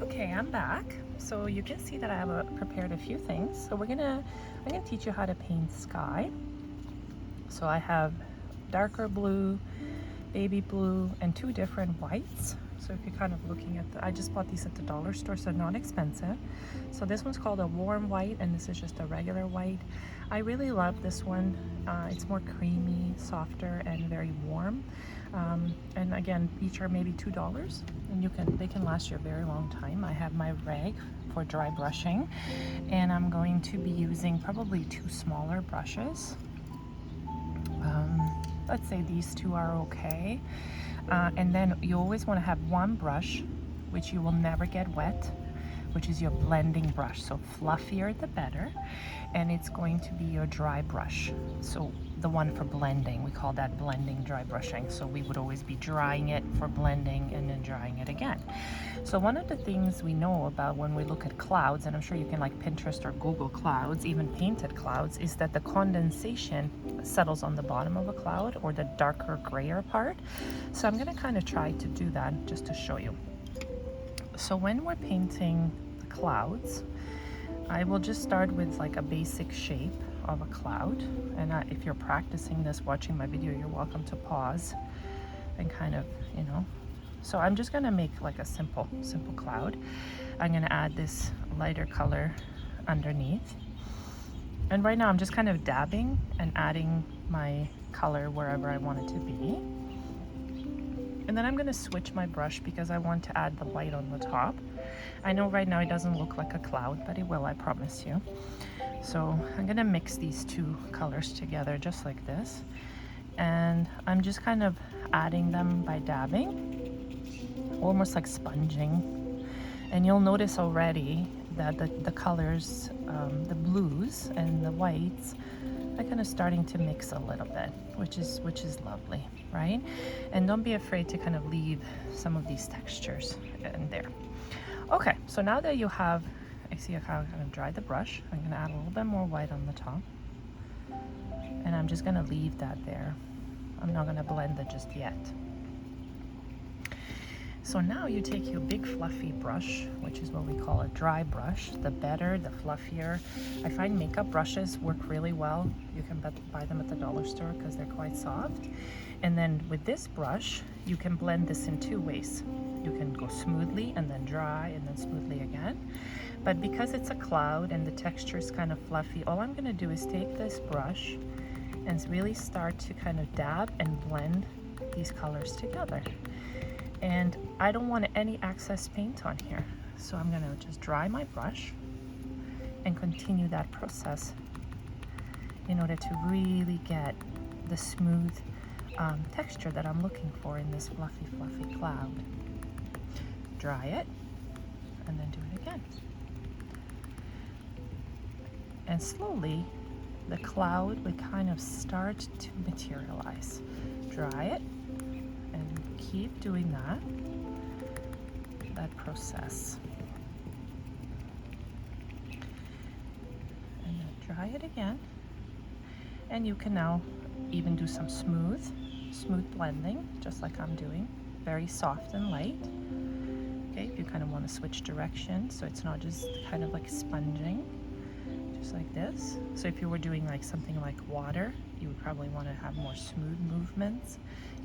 Okay, I'm back. So you can see that I have prepared a few things. So I'm gonna teach you how to paint sky. So I have darker blue, baby blue, and two different whites. So if you're kind of looking at I just bought these at the dollar store, so not expensive. So this one's called a warm white, and this is just a regular white. I really love this one. It's more creamy, softer, and very warm. And again, each are maybe $2, and they can last you a very long time. I have my rag for dry brushing, and I'm going to be using probably two smaller brushes. Let's say these two are okay. And then you always want to have one brush which you will never get wet, which is your blending brush. So fluffier the better. And it's going to be your dry brush. So the one for blending, we call that blending dry brushing. So we would always be drying it for blending and then drying it again. So one of the things we know about when we look at clouds, and I'm sure you can like Pinterest or Google clouds, even painted clouds, is that the condensation settles on the bottom of a cloud or the darker grayer part. So I'm gonna kind of try to do that just to show you. So when we're painting the clouds, I will just start with like a basic shape of a cloud. And if you're practicing this, watching my video, you're welcome to pause and kind of, So I'm just gonna make like a simple cloud. I'm gonna add this lighter color underneath. And right now I'm just kind of dabbing and adding my color wherever I want it to be. And then I'm gonna switch my brush because I want to add the white on the top. I know right now it doesn't look like a cloud, but it will, I promise you. So I'm gonna mix these two colors together just like this. And I'm just kind of adding them by dabbing, almost like sponging. And you'll notice already that the colors, the blues and the whites, are kind of starting to mix a little bit, which is lovely, right? And don't be afraid to kind of leave some of these textures in there. Okay, so now that you have, I see how I'm gonna dry the brush. I'm gonna add a little bit more white on the top. And I'm just gonna leave that there. I'm not gonna blend it just yet. So now you take your big fluffy brush, which is what we call a dry brush. The better, the fluffier. I find makeup brushes work really well. You can buy them at the dollar store because they're quite soft. And then with this brush, you can blend this in two ways. You can go smoothly and then dry and then smoothly again. But because it's a cloud and the texture is kind of fluffy, all I'm gonna do is take this brush and really start to kind of dab and blend these colors together. And I don't want any excess paint on here. So I'm gonna just dry my brush and continue that process in order to really get the smooth texture that I'm looking for in this fluffy cloud. Dry it and then do it again. And slowly the cloud would kind of start to materialize. Dry it and keep doing that process. And then dry it again. And you can now even do some smooth blending, just like I'm doing. Very soft and light. Okay, if you kind of want to switch directions, so it's not just kind of like sponging, just like this. So if you were doing like something like water, you would probably want to have more smooth movements,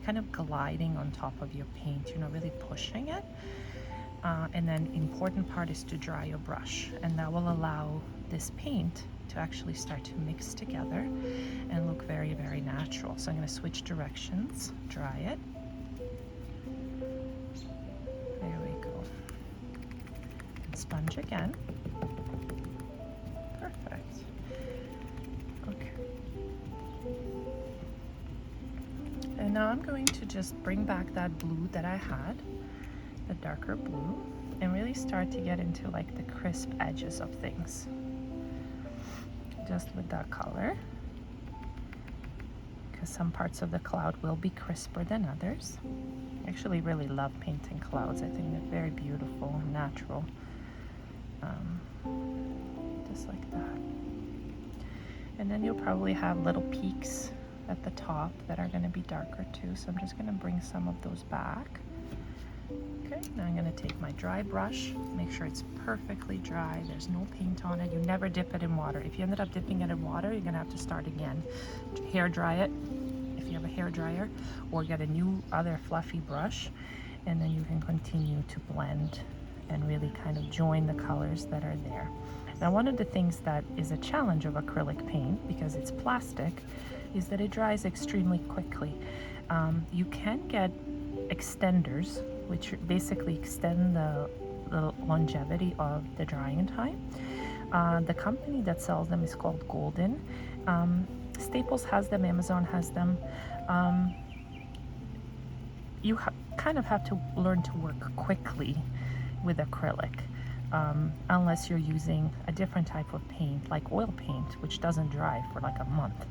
kind of gliding on top of your paint, you're not really pushing it. And then important part is to dry your brush, and that will allow this paint to actually start to mix together and look very, very natural. So I'm going to switch directions, dry it. There we go. And sponge again. Perfect. Okay. And now I'm going to just bring back that blue that I had, the darker blue, and really start to get into like the crisp edges of things. Just with that color, because some parts of the cloud will be crisper than others. I actually really love painting clouds. I think they're very beautiful and natural. Just like that. And then you'll probably have little peaks at the top that are going to be darker too. So I'm just going to bring some of those back Okay, now I'm going to take my dry brush, make sure it's perfectly dry, there's no paint on it. You never dip it in water. If you ended up dipping it in water, you're going to have to start again. Hair dry it if you have a hair dryer, or get a new other fluffy brush, and then you can continue to blend and really kind of join the colors that are there. Now, one of the things that is a challenge of acrylic paint, because it's plastic, is that it dries extremely quickly. You can get extenders, which basically extend the longevity of the drying time. The company that sells them is called Golden. Staples has them, Amazon has them. You kind of have to learn to work quickly with acrylic, unless you're using a different type of paint, like oil paint, which doesn't dry for like a month.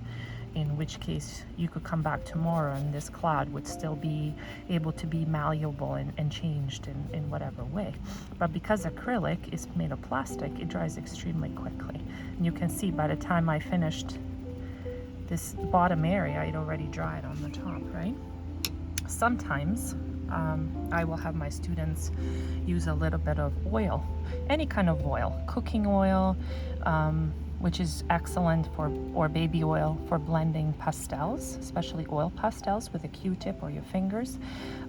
In which case you could come back tomorrow and this cloud would still be able to be malleable and changed in whatever way. But because acrylic is made of plastic, it dries extremely quickly. And you can see by the time I finished this bottom area, it already dried on the top, right? Sometimes I will have my students use a little bit of oil, any kind of oil, cooking oil, which is excellent for, or baby oil for blending pastels, especially oil pastels with a Q-tip or your fingers.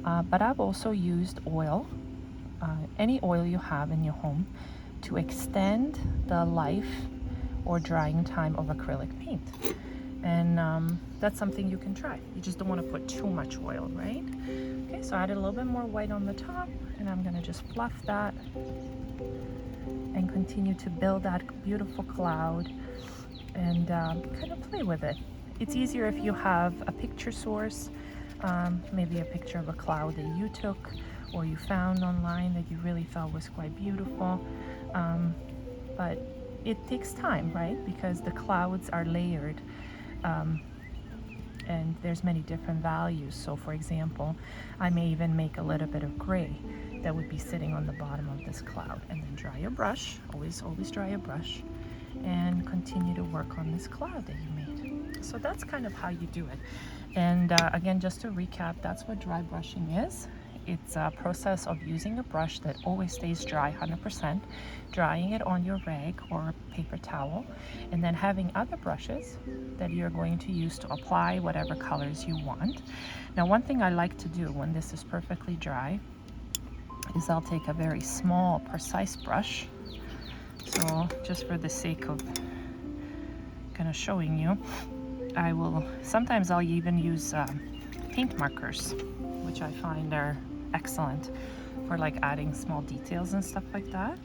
But I've also used oil, any oil you have in your home, to extend the life or drying time of acrylic paint. And that's something you can try. You just don't want to put too much oil, right? Okay, so I added a little bit more white on the top, and I'm gonna just fluff that and continue to build that beautiful cloud and kind of play with it. It's easier if you have a picture source, maybe a picture of a cloud that you took or you found online that you really thought was quite beautiful. But it takes time, right? Because the clouds are layered. And there's many different values. So for example, I may even make a little bit of gray that would be sitting on the bottom of this cloud, and then dry your brush, always dry your brush, and continue to work on this cloud that you made. So that's kind of how you do it. And again, just to recap, that's what dry brushing is. It's a process of using a brush that always stays dry 100%, drying it on your rag or paper towel, and then having other brushes that you're going to use to apply whatever colors you want. Now, one thing I like to do when this is perfectly dry is I'll take a very small, precise brush. So just for the sake of kind of showing you, sometimes I'll even use paint markers, which I find are excellent for like adding small details and stuff like that.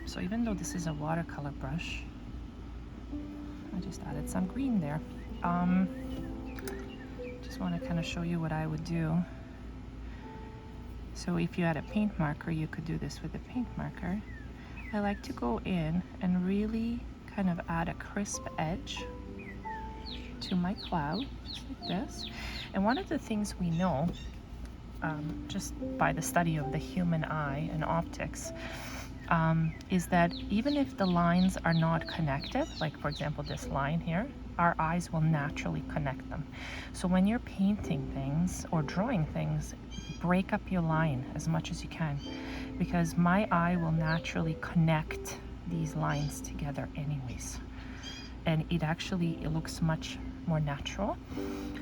So even though this is a watercolor brush, I just added some green there. Just want to kind of show you what I would do. So if you had a paint marker, you could do this with a paint marker. I like to go in and really kind of add a crisp edge to my cloud, just like this. And one of the things we know, just by the study of the human eye and optics, is that even if the lines are not connected, like for example this line here, our eyes will naturally connect them. So when you're painting things or drawing things, break up your line as much as you can, because my eye will naturally connect these lines together anyways. And it looks much more natural.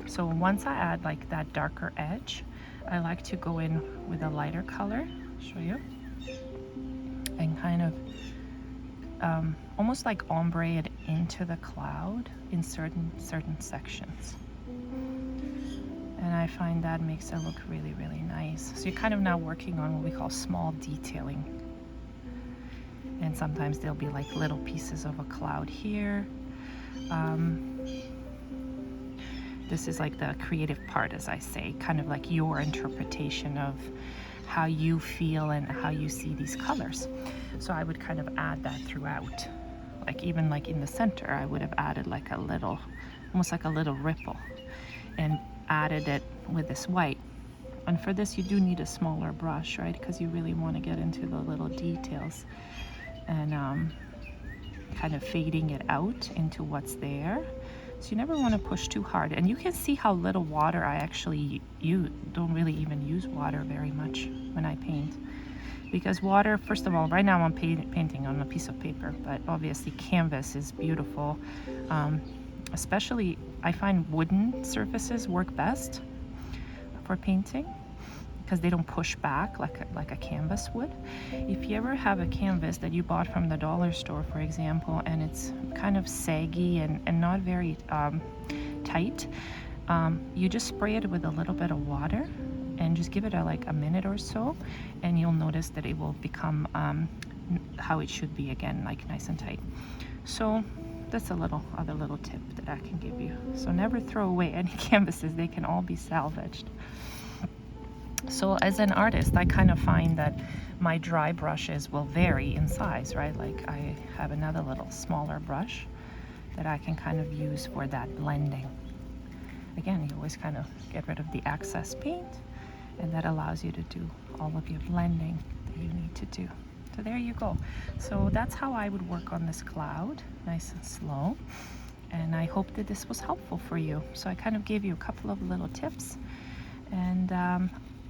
So once I add like that darker edge, I like to go in with a lighter color, show you, and kind of almost like ombre it into the cloud in certain sections. And I find that makes it look really, really nice. So you're kind of now working on what we call small detailing. And sometimes there'll be like little pieces of a cloud here. This is like the creative part, as I say, kind of like your interpretation of how you feel and how you see these colors. So I would kind of add that throughout. Like even like in the center, I would have added like a little, almost like a little ripple, and added it with this white. And for this, you do need a smaller brush, right? Because you really want to get into the little details and kind of fading it out into what's there. So you never want to push too hard. And you can see how little water I actually don't really even use water very much when I paint. Because water, first of all, right now I'm painting on a piece of paper, but obviously canvas is beautiful. Especially, I find wooden surfaces work best for painting because they don't push back like a canvas would. If you ever have a canvas that you bought from the dollar store, for example, and it's kind of saggy and not very tight, you just spray it with a little bit of water and just give it like a minute or so, and you'll notice that it will become how it should be again, like nice and tight. So that's other little tip that I can give you. So never throw away any canvases, they can all be salvaged. So as an artist, I kind of find that my dry brushes will vary in size, right? Like I have another little smaller brush that I can kind of use for that blending. Again, you always kind of get rid of the excess paint, and that allows you to do all of your blending that you need to do. So there you go. So that's how I would work on this cloud, nice and slow. And I hope that this was helpful for you. So I kind of gave you a couple of little tips, and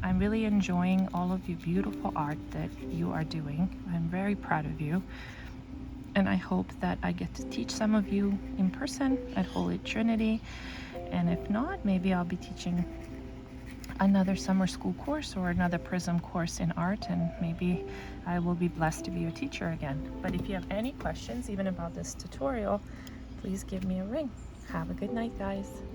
I'm really enjoying all of your beautiful art that you are doing. I'm very proud of you. And I hope that I get to teach some of you in person at Holy Trinity. And if not, maybe I'll be teaching another summer school course or another Prism course in art, and maybe I will be blessed to be your teacher again. But if you have any questions, even about this tutorial, please give me a ring. Have a good night, guys.